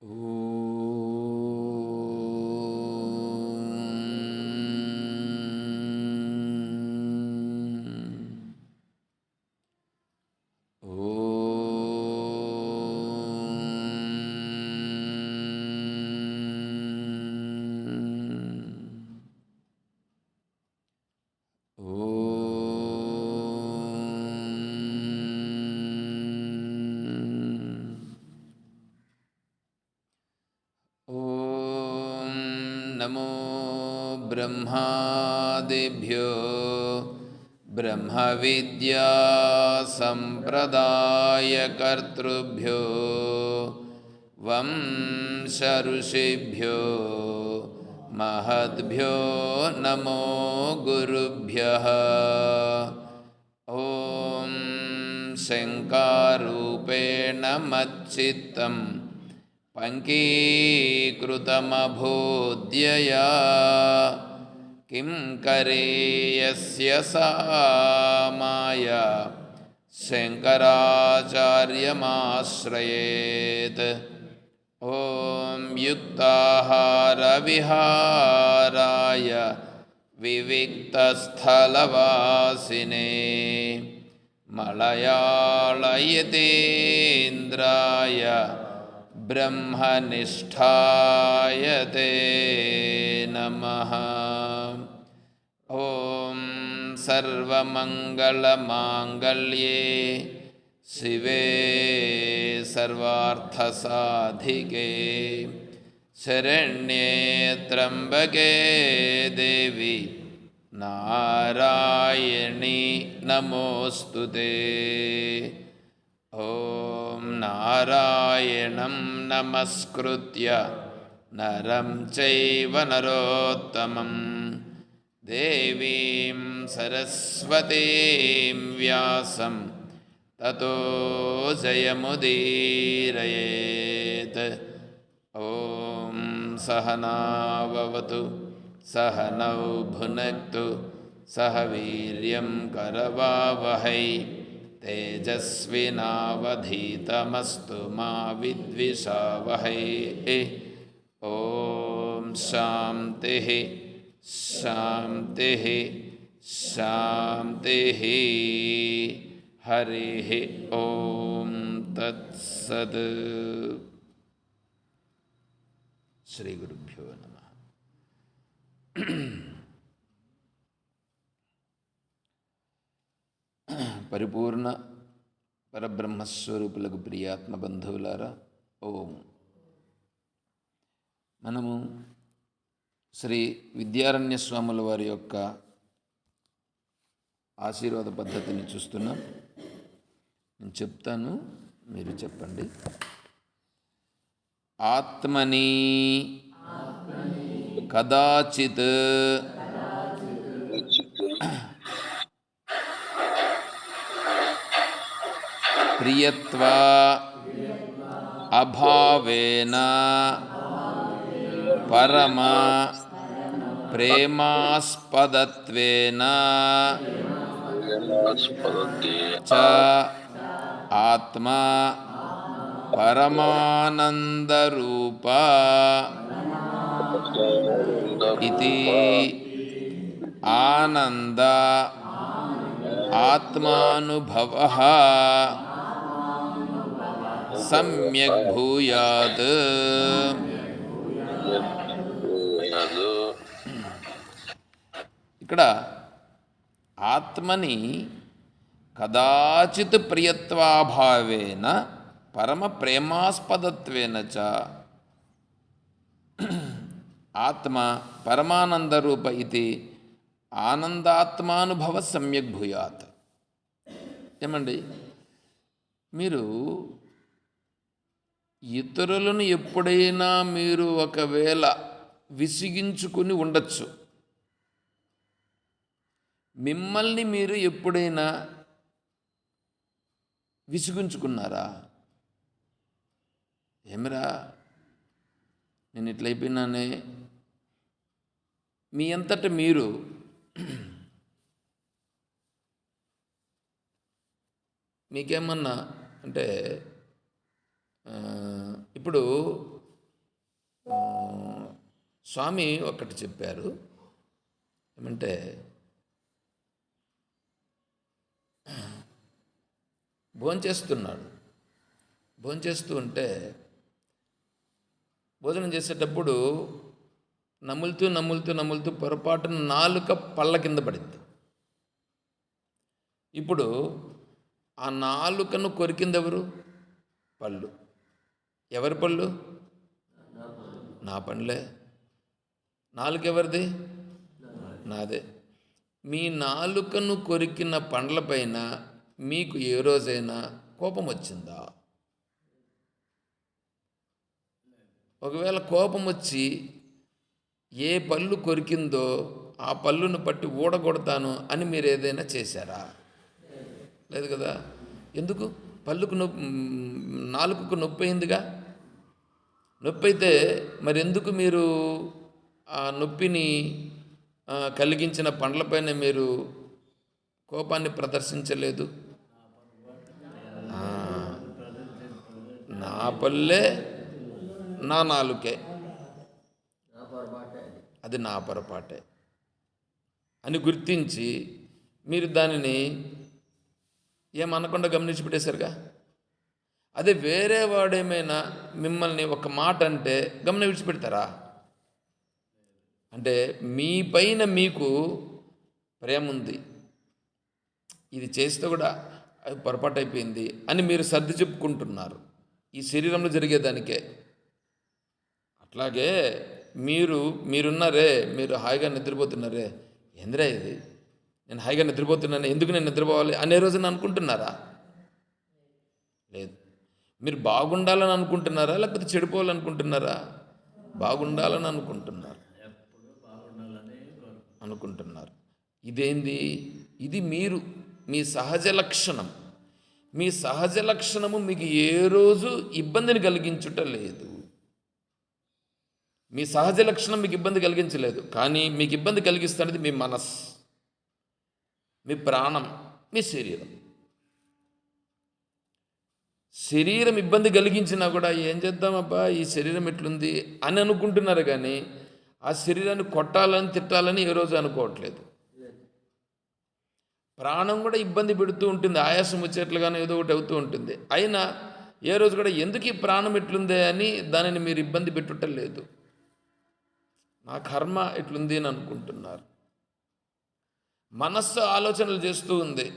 नमो ब्रह्मादिभ्यो ब्रह्मविद्यासम्प्रदायकर्तृभ्यो वंशऋषिभ्यो महद्भ्यो नमो गुरुभ्यः। ॐ शङ्कारूपेण मच्चित्तं पङ्कीकृतमभूद्यया किं करेयस्य सा माया शङ्कराचार्यमाश्रयेत्। ॐ युक्ताहारविहाराय विविक्तस्थलवासिने मलयाळयतीन्द्राय ब्रह्मनिष्ठाय ते नमः। ॐ सर्वमङ्गलमाङ्गल्ये शिवे सर्वार्थसाधिके शरण्ये त्र्यम्बके देवी नारायणी नमोऽस्तुते। ॐ नारायणं नमस्कृत्य नरं चैव नरोत्तमं देवीं सरस्वतीं व्यासं ततो जयमुदीरयेत्। ॐ सहना भवतु सहनौ भुनक्तु सह वीर्यं करवावहै तेजस्विनावधीतमस्तु मा विद्विषावहै। ॐ शान्तिः शान्तिः शान्तिः। हरिः ॐ तत्सत्। श्रीगुरुभ्यो नमः। పరిపూర్ణ పరబ్రహ్మస్వరూపులకు ప్రియాత్మ బంధువులారా, ఓం. మనము శ్రీ విద్యారణ్య స్వాముల వారి యొక్క ఆశీర్వాద పద్ధతిని చూస్తున్నాం. నేను చెప్తాను, మీరు చెప్పండి. ఆత్మని కదాచిత్ ప్రియత్వా అభావేన పరమ ప్రేమాస్పదత్వేన చ ఆత్మా పరమానందరూప ఇతి ఆనంద ఆత్మానుభవః సమ్యక్ భూయాత్. ఇక్కడ ఆత్మని కదాచిత్ ప్రియత్వాభావేన పరమ ప్రేమాస్పదత్వేన చ ఆత్మ పరమానందరూప ఇది ఆనందాత్మానుభవ సమ్యక్ భూయాత్. ఏమండి, మీరు ఇతరులను ఎప్పుడైనా మీరు ఒకవేళ విసిగించుకుని ఉండొచ్చు. మిమ్మల్ని మీరు ఎప్పుడైనా విసిగించుకున్నారా? ఏమిరా నేను ఇట్లయిపోయినానే, మీ అంతట మీరు మీకేమన్నా అంటే ఇప్పుడు స్వామి ఒకటి చెప్పారు, ఏమంటే భోంచేస్తూ ఉంటే భోజనం చేసేటప్పుడు నములుతూ పొరపాటున నాలుక పళ్ళ కింద పడింది. ఇప్పుడు ఆ నాలుకను కొరికింది ఎవరు? పళ్ళు. ఎవరి పళ్ళు? నా పళ్ళే. నాలుక ఎవరిది? నాదే. మీ నాలుకను కొరికిన పండ్లపైన మీకు ఏ రోజైనా కోపం వచ్చిందా? ఒకవేళ కోపం వచ్చి ఏ పళ్ళు కొరికిందో ఆ పళ్ళును పట్టి ఊడగొడతాను అని మీరు ఏదైనా చేశారా? లేదు కదా. ఎందుకు? పళ్ళుకు నాలుకకు నొప్పి అయిందిగా. నొప్పి అయితే మరి ఎందుకు మీరు ఆ నొప్పిని కలిగించిన పండ్లపైన మీరు కోపాన్ని ప్రదర్శించలేదు? నా పళ్ళే, నా నాలుకే, అది నా పొరపాటే అని గుర్తించి మీరు దానిని ఏమనకుండా గమనించి పెట్టేశారుగా. అదే వేరే వాడేమైనా మిమ్మల్ని ఒక మాట అంటే గమని విడిచిపెడతారా? అంటే మీ పైన మీకు ప్రేమ ఉంది, ఇది చేస్తే కూడా అది పొరపాటు అయిపోయింది అని మీరు సర్ది చెప్పుకుంటున్నారు. ఈ శరీరంలో జరిగేదానికే. అట్లాగే మీరున్నారే, మీరు హాయిగా నిద్రపోతున్నారే, ఏంద్రా ఇది, నేను హాయిగా నిద్రపోతున్నాను, ఎందుకు నేను నిద్రపోవాలి అనే రోజున అనుకుంటున్నారా? లేదు. మీరు బాగుండాలని అనుకుంటున్నారా, లేకపోతే చెడిపోవాలనుకుంటున్నారా? బాగుండాలని అనుకుంటున్నారు. ఇదేంది? ఇది మీ సహజ లక్షణం. మీ సహజ లక్షణము మీకు ఏ రోజు ఇబ్బందిని కలిగించుట లేదు. మీ సహజ లక్షణం మీకు ఇబ్బంది కలిగించలేదు. కానీ మీకు ఇబ్బంది కలిగిస్తున్నది మీ మనస్సు, మీ ప్రాణం, మీ శరీరం ఇబ్బంది కలిగించినా కూడా ఏం చేద్దామబ్బా, ఈ శరీరం ఎట్లుంది అని అనుకుంటున్నారు. కానీ ఆ శరీరాన్ని కొట్టాలని తిట్టాలని ఏ రోజు అనుకోవట్లేదు. ప్రాణం కూడా ఇబ్బంది పెడుతూ ఉంటుంది, ఆయాసం వచ్చేట్లుగానే ఏదో ఒకటి అవుతూ ఉంటుంది. అయినా ఏ రోజు కూడా ఎందుకు ఈ ప్రాణం ఎట్లుందే అని దానిని మీరు ఇబ్బంది పెట్టుటం లేదు. నా కర్మ ఎట్లుంది అని అనుకుంటున్నారు. మనస్సు ఆలోచనలు చేస్తూ ఉంది.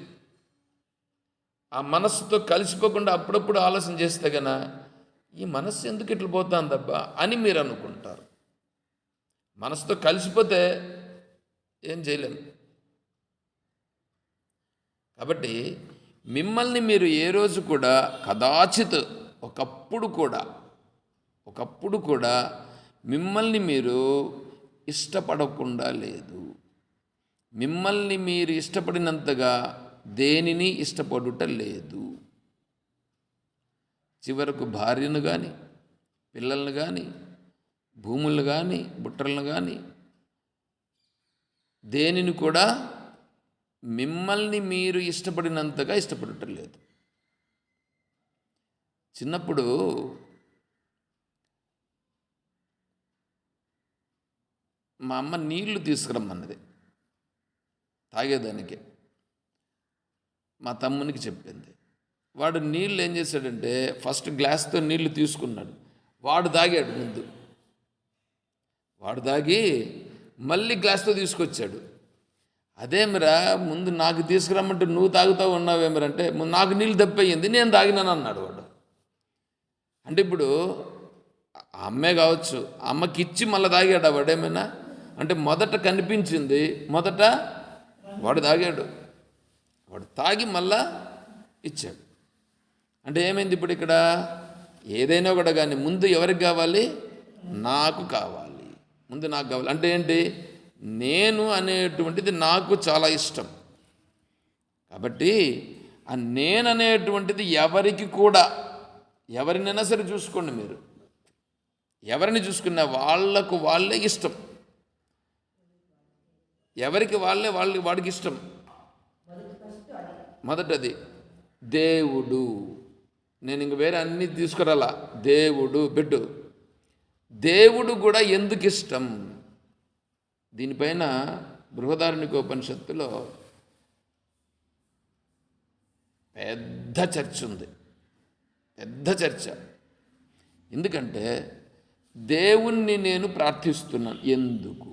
ఆ మనస్సుతో కలిసిపోకుండా అప్పుడప్పుడు ఆలోచన చేస్తే గన ఈ మనస్సు ఎందుకు ఇట్లా పోతుందబ్బా అని మీరు అనుకుంటారు. మనసుతో కలిసిపోతే ఏం చేయలేము. కాబట్టి మిమ్మల్ని మీరు ఏ రోజు కూడా కదాచిత్ ఒకప్పుడు కూడా మిమ్మల్ని మీరు ఇష్టపడకుండా లేదు. మిమ్మల్ని మీరు ఇష్టపడినంతగా దేనిని ఇష్టపడుట లేదు. చివరకు భార్యను కానీ, పిల్లలను కానీ, భూములను కానీ, బుట్టలను కానీ, దేనిని కూడా మిమ్మల్ని మీరు ఇష్టపడినంతగా ఇష్టపడటం లేదు. చిన్నప్పుడు మా అమ్మ నీళ్లు తీసుకురమ్మన్నది తాగేదానికి. మా తమ్మునికి చెప్పింది. వాడు నీళ్ళు ఏం చేశాడంటే ఫస్ట్ గ్లాస్తో నీళ్లు తీసుకున్నాడు. వాడు తాగాడు ముందు. వాడు తాగి మళ్ళీ గ్లాస్తో తీసుకొచ్చాడు. అదేమిరా ముందు నాకు తీసుకురమ్మంటే నువ్వు తాగుతూ ఉన్నావేమిరంటే నాకు నీళ్ళు దప్పయింది, నేను తాగినాను అన్నాడు వాడు. అంటే ఇప్పుడు అమ్మే కావచ్చు, అమ్మకి ఇచ్చి మళ్ళీ తాగాడు వాడేమైనా అంటే మొదట కనిపించింది, మొదట వాడు తాగాడు, వాడు తాగి మళ్ళా ఇచ్చాడు. అంటే ఏమైంది ఇప్పుడు ఇక్కడ? ఏదైనా కూడా కానీ ముందు ఎవరికి కావాలి? నాకు కావాలి, ముందు నాకు కావాలి. అంటే ఏంటి? నేను అనేటువంటిది నాకు చాలా ఇష్టం. కాబట్టి ఆ నేను అనేటువంటిది ఎవరికి కూడా, ఎవరినైనా సరే చూసుకోండి, మీరు ఎవరిని చూసుకున్నా వాళ్లకు వాళ్ళే ఇష్టం. ఎవరికి వాడికి ఇష్టం. మొదటది దేవుడు. నేను ఇంక వేరే అన్నీ తీసుకురాలా. దేవుడు బిడ్డు. దేవుడు కూడా ఎందుకు ఇష్టం? దీనిపైన బృహదారణ్యకోపనిషత్తులో పెద్ద చర్చ ఉంది, పెద్ద చర్చ. ఎందుకంటే దేవుణ్ణి నేను ప్రార్థిస్తున్నాను, ఎందుకు?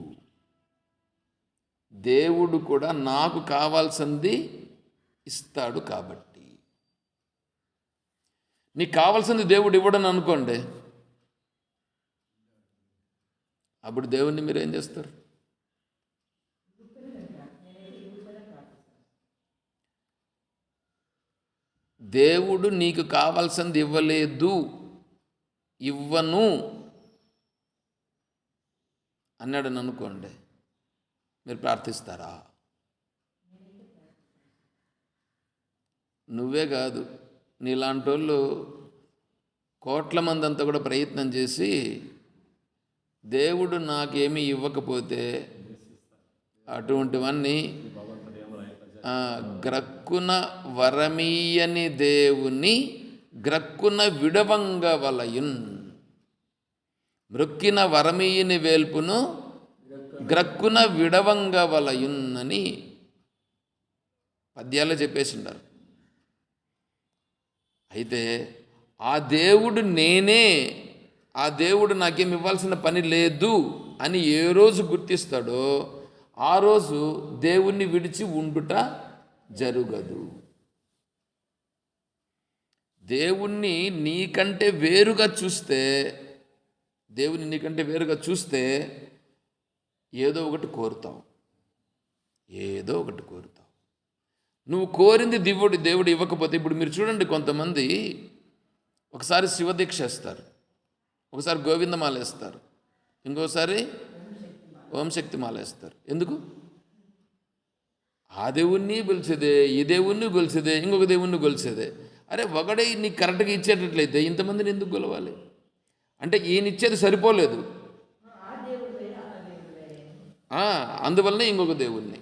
దేవుడు కూడా నాకు కావాల్సింది ఇస్తాడు కాబట్టి. నీకు కావాల్సింది దేవుడు ఇవ్వడని అనుకోండి, అప్పుడు దేవుణ్ణి మీరు ఏం చేస్తారు? దేవుడు నీకు కావాల్సింది ఇవ్వలేదు, ఇవ్వను అన్నాడని అనుకోండి, మీరు ప్రార్థిస్తారా? నువ్వే కాదు, నీలాంటి వాళ్ళు కోట్ల మంది అంతా కూడా ప్రయత్నం చేసి దేవుడు నాకేమీ ఇవ్వకపోతే అటువంటివన్నీ గ్రక్కున వరమీయని దేవుని గ్రక్కున విడవంగవలయున్, మృక్కిన వరమీయని వేల్పును గ్రక్కున విడవంగవలయున్ అని పద్యాల్లో చెప్పేసిండారు. అయితే ఆ దేవుడు నేనే, ఆ దేవుడు నాకేం ఇవ్వాల్సిన పని లేదు అని ఏ రోజు గుర్తిస్తాడో ఆ రోజు దేవుణ్ణి విడిచి ఉండుట జరుగదు. దేవుణ్ణి నీకంటే వేరుగా చూస్తే, దేవుని నీకంటే వేరుగా చూస్తే ఏదో ఒకటి కోరుతావు, ఏదో ఒకటి కోరుతావు. నువ్వు కోరింది దేవుడు ఇవ్వకపోతే, ఇప్పుడు మీరు చూడండి, కొంతమంది ఒకసారి శివదీక్ష వేస్తారు, ఒకసారి గోవిందమాల వేస్తారు, ఇంకోసారి ఓం శక్తి మాల వేస్తారు. ఎందుకు? ఆ దేవుణ్ణి గొలిసేదే, ఈ దేవుణ్ణి గొలిసేదే, ఇంకొక దేవుణ్ణి గొలిసేదే. అరే ఒకడే నీకు కరెక్ట్గా ఇచ్చేటట్లయితే ఇంతమందిని ఎందుకు గొలవాలి? అంటే ఈయన ఇచ్చేది సరిపోలేదు, అందువల్లనే ఇంకొక దేవుణ్ణి,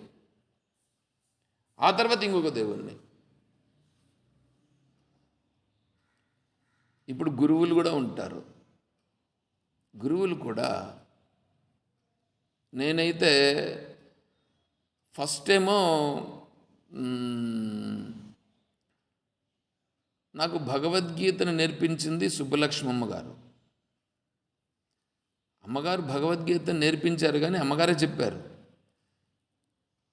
ఆ తర్వాత ఇంకొక దేవుణ్ణి. ఇప్పుడు గురువులు కూడా ఉంటారు. గురువులు కూడా, నేనైతే ఫస్ట్ ఏమో నాకు భగవద్గీతను నేర్పించింది సుబ్బలక్ష్మమ్మ గారు. అమ్మగారు భగవద్గీతను నేర్పించారు, కానీ అమ్మగారే చెప్పారు.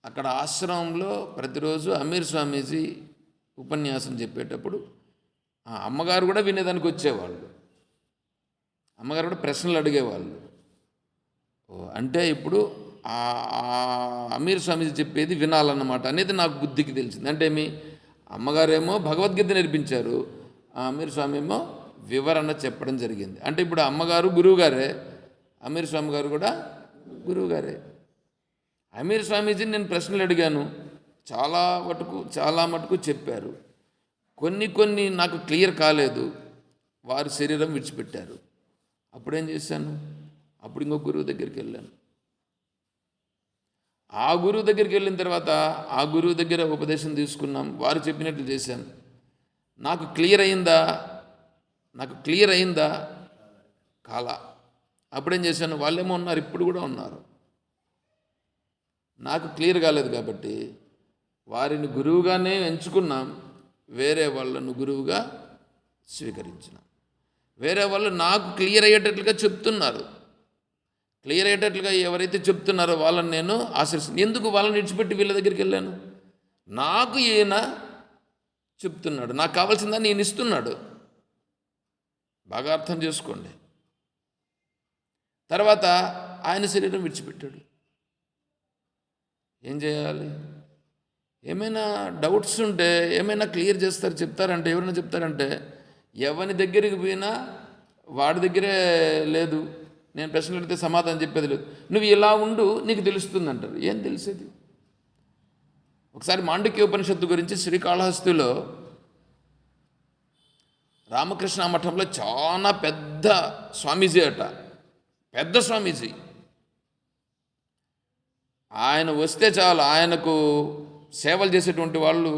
అక్కడ ఆశ్రమంలో ప్రతిరోజు అమీర్ స్వామీజీ ఉపన్యాసం చెప్పేటప్పుడు అమ్మగారు కూడా వినేదానికి వచ్చేవాళ్ళు, అమ్మగారు కూడా ప్రశ్నలు అడిగేవాళ్ళు. అంటే ఇప్పుడు అమీర్ స్వామీజీ చెప్పేది వినాలన్నమాట అనేది నాకు బుద్ధికి తెలిసింది. అంటే మీ అమ్మగారేమో భగవద్గీత నేర్పించారు, అమీర్ స్వామి ఏమో వివరణ చెప్పడం జరిగింది. అంటే ఇప్పుడు అమ్మగారు గురువుగారే, అమీర్ స్వామి గారు కూడా గురువుగారే. అమీర్ స్వామీజీని నేను ప్రశ్నలు అడిగాను, చాలా మటుకు చెప్పారు. కొన్ని నాకు క్లియర్ కాలేదు, వారి శరీరం విడిచిపెట్టారు. అప్పుడేం చేశాను? అప్పుడు ఇంకో గురువు దగ్గరికి వెళ్ళాను. ఆ గురువు దగ్గరికి వెళ్ళిన తర్వాత ఆ గురువు దగ్గర ఉపదేశం తీసుకున్నాం, వారు చెప్పినట్లు చేశాను. నాకు క్లియర్ అయిందా? కాలా. అప్పుడేం చేశాను? వాళ్ళేమో ఉన్నారు, ఇప్పుడు కూడా ఉన్నారు. నాకు క్లియర్ కాలేదు కాబట్టి వారిని గురువుగానే ఎంచుకున్నాం, వేరే వాళ్ళను గురువుగా స్వీకరించినాం. వేరే వాళ్ళు నాకు క్లియర్ అయ్యేటట్లుగా చెప్తున్నారు, క్లియర్ అయ్యేటట్లుగా ఎవరైతే చెప్తున్నారో వాళ్ళని నేను ఆశ్రయిస్తాను. ఎందుకు వాళ్ళని విడిచిపెట్టి వీళ్ళ దగ్గరికి వెళ్ళాను? నాకు ఈయన చెప్తున్నాడు, నాకు కావాల్సిందని ఈయన ఇస్తున్నాడు. బాగా అర్థం చేసుకోండి. తర్వాత ఆయన శరీరం విడిచిపెట్టాడు. ఏం చేయాలి? ఏమైనా డౌట్స్ ఉంటే ఏమైనా క్లియర్ చెప్తారంటే ఎవరైనా చెప్తారంటే, ఎవరి దగ్గరికి పోయినా వాడి దగ్గరే లేదు, నేను ప్రశ్నలు అడిగితే సమాధానం చెప్పేది లేదు, నువ్వు ఇలా ఉండు నీకు తెలుస్తుంది అంటారు. ఏం తెలిసేది? ఒకసారి మాండూక్య ఉపనిషత్తు గురించి శ్రీకాళహస్తిలో రామకృష్ణ మఠంలో చాలా పెద్ద స్వామీజీ అట, పెద్ద స్వామీజీ. ఆయన వస్తే చాలు, ఆయనకు సేవలు చేసేటువంటి వాళ్ళు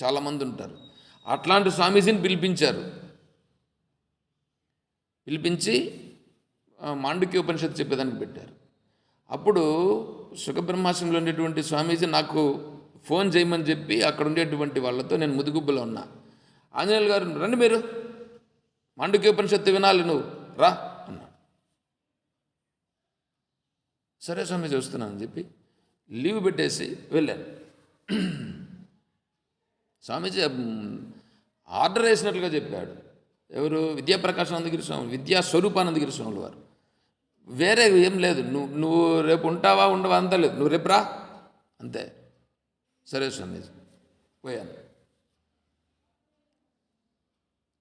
చాలామంది ఉంటారు. అట్లాంటి స్వామీజీని పిలిపించి మాండూక్య ఉపనిషత్తు చెప్పేదానికి పెట్టారు. అప్పుడు సుఖబ్రహ్మాశ్రమంలో ఉండేటువంటి స్వామీజీ నాకు ఫోన్ చేయమని చెప్పి అక్కడ ఉండేటువంటి వాళ్ళతో నేను ముదుగుబ్బలో ఉన్నా. ఆంజనేయులు గారు రండి, మీరు మాండుక్యోపనిషత్తు వినాలి, నువ్వు రా అన్నాడు. సరే స్వామీజీ వస్తున్నానని చెప్పి లీవ్ పెట్టేసి వెళ్ళాను. స్వామీజీ ఆర్డర్ వేసినట్లుగా చెప్పాడు. ఎవరు? విద్యాప్రకాశానందగిరి స్వామి, విద్యా స్వరూపానందగిరి స్వాములు వారు. వేరే ఏం లేదు, నువ్వు రేపు ఉంటావా ఉండవా అంతా లేదు, నువ్వు రేపు రా అంతే. సరే స్వామీజీ పోయాను.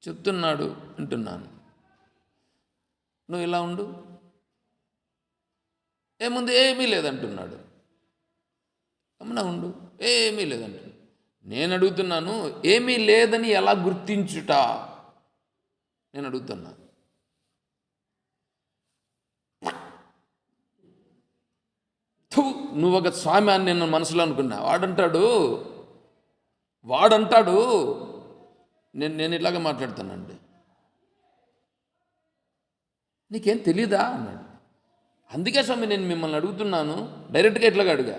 చెప్తున్నాడు వింటున్నాను. నువ్వు ఇలా ఉండు, ఏముంది ఏమీ లేదంటున్నాడు. అమ్మనా ఉండు, ఏమీ లేదంటున్నాడు. నేను అడుగుతున్నాను, ఏమీ లేదని ఎలా గుర్తించుట నేను అడుగుతున్నా. నువ్వు ఒక స్వామి అని నేను మనసులో అనుకున్నా. వాడంటాడు నేను ఇలాగ మాట్లాడుతానండి, నీకేం తెలీదా అన్నాడు. అందుకే స్వామి నేను మిమ్మల్ని అడుగుతున్నాను, డైరెక్ట్గా ఇట్లాగా అడిగా.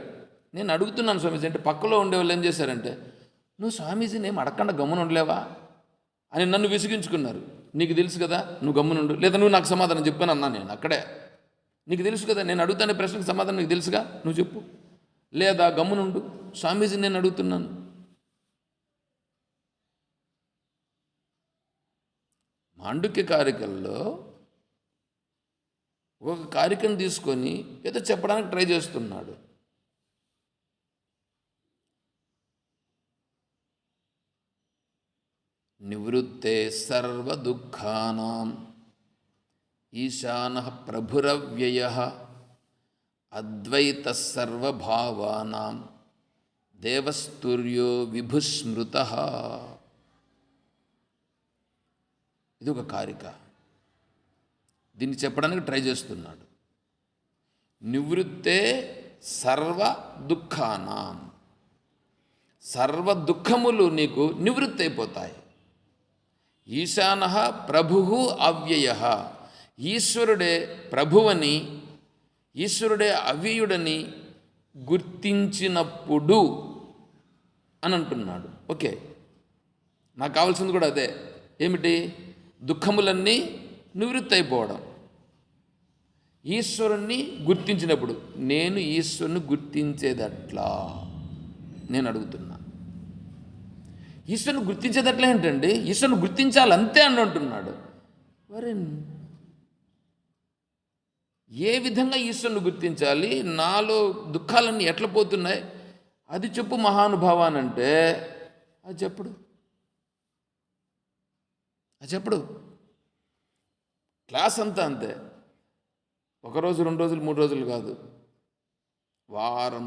నేను అడుగుతున్నాను స్వామీజీ అంటే పక్కలో ఉండేవాళ్ళు ఏం చేశారంటే, నువ్వు స్వామీజీని ఏం అడగకుండా గమ్మున ఉండలేవా అని నన్ను విసిగించుకున్నారు. నీకు తెలుసు కదా, నువ్వు గమ్మునుండు, లేదా నువ్వు నాకు సమాధానం చెప్పాను అన్నా. నేను అక్కడే, నీకు తెలుసు కదా, నేను అడుగుతానే ప్రశ్నకు సమాధానం నీకు తెలుసుగా, నువ్వు చెప్పు, లేదా గమ్మునుండు, స్వామీజీని నేను అడుగుతున్నాను. మాండుక్య కారికల్లో ఒక కారికను తీసుకొని ఏదో చెప్పడానికి ట్రై చేస్తున్నాడు. నివృత్తే సర్వ దుఃఖానాం ఈశానః ప్రభురవ్యయః అద్వైత సర్వభావానాం దేవస్తూర్యో విభుస్మృతః. ఇది ఒక కారిక, దీన్ని చెప్పడానికి ట్రై చేస్తున్నాడు. నివృత్తే సర్వ దుఃఖానాం, సర్వ దుఃఖములు నీకు నివృత్తి అయిపోతాయి. ఈశానః ప్రభుః అవ్యయః, ఈశ్వరుడే ప్రభువని, ఈశ్వరుడే అవ్యయుడని గుర్తించినప్పుడు అని అంటున్నాడు. ఓకే, నాకు కావాల్సింది కూడా అదే. ఏమిటి? దుఃఖములన్నీ నివృత్తి అయిపోవడం. ఈశ్వరుణ్ణి గుర్తించినప్పుడు, నేను ఈశ్వరుని గుర్తించేదట్లా నేను అడుగుతున్నా. ఈశ్వరుని గుర్తించేదట్లా ఏంటండి? ఈశ్వరుని గుర్తించాలి అంతే అని అంటున్నాడు. మరి ఏ విధంగా ఈశ్వరుని గుర్తించాలి? నాలో దుఃఖాలన్నీ ఎట్లా పోతున్నాయి అది చెప్పు మహానుభావానంటే అది చెప్పుడు. క్లాస్ అంతా అంతే. ఒకరోజు 2 రోజులు 3 రోజులు కాదు, వారం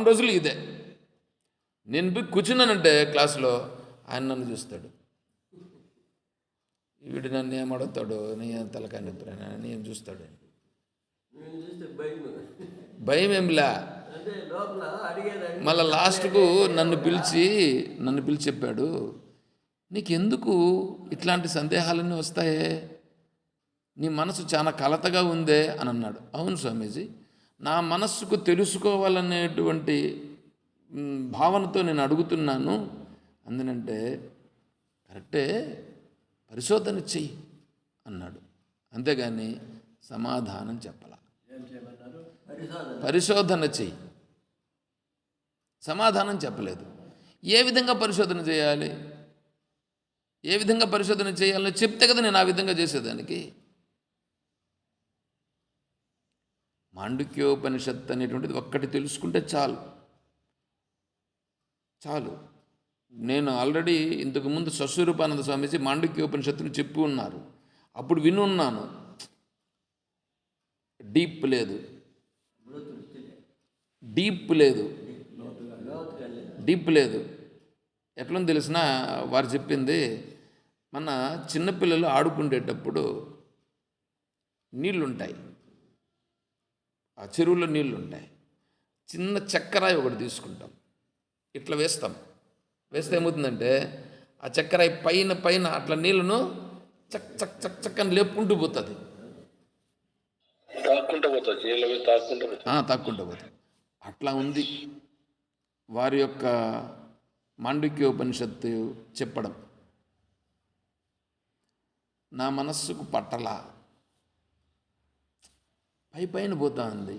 రోజులు ఇదే. నేను పోయి కూర్చున్నానంటే క్లాసులో ఆయన నన్ను చూస్తాడు, వీడు నన్ను ఏమడుగుతాడు, నీ తలకాయ నొప్పినా నేను చూస్తాడు. భయం ఏంలా. మళ్ళీ లాస్ట్కు నన్ను పిలిచి చెప్పాడు, నీకెందుకు ఇట్లాంటి సందేహాలన్నీ వస్తాయే, నీ మనసు చాలా కలతగా ఉందే అని అన్నాడు. అవును స్వామీజీ, నా మనస్సుకు తెలుసుకోవాలనేటువంటి భావనతో నేను అడుగుతున్నాను. అందునంటే కరెక్టే, పరిశోధన చెయ్యి అన్నాడు. అంతేగాని సమాధానం చెప్పాల. పరిశోధన చెయ్యి, సమాధానం చెప్పలేదు. ఏ విధంగా పరిశోధన చేయాలి, ఏ విధంగా పరిశోధన చేయాలని చెప్తే కదా నేను ఆ విధంగా చేసేదానికి. మాండుక్యోపనిషత్తు అనేటువంటిది ఒక్కటి తెలుసుకుంటే చాలు. నేను ఆల్రెడీ ఇంతకుముందు స్వస్వరూపానంద స్వామీజీ మాండుక్యోపనిషత్తుని చెప్పి ఉన్నారు, అప్పుడు వినున్నాను. డీప్ లేదు. ఎట్లని తెలిసినా వారు చెప్పింది, మన చిన్నపిల్లలు ఆడుకునేటప్పుడు నీళ్లుంటాయి, ఆ చెరువులో నీళ్లుంటాయి. చిన్న చక్కరాయి ఒకటి తీసుకుంటాం, ఇట్లా వేస్తే ఏమవుతుందంటే ఆ చక్కరాయి పైన అట్లా నీళ్ళను చక్ చక్ చక్ చక్ అని లేపుకుంటూ పోతుంది. తాక్కుంటూ పోతావు, జైల్లో పోయి తాక్కుంటూ పోతావు. తాక్కుంటూ పోతాం. అట్లా ఉంది వారి యొక్క మాండూక్యోపనిషత్తు చెప్పడం. నా మనస్సుకు పట్టలా, పైన పోతా ఉంది.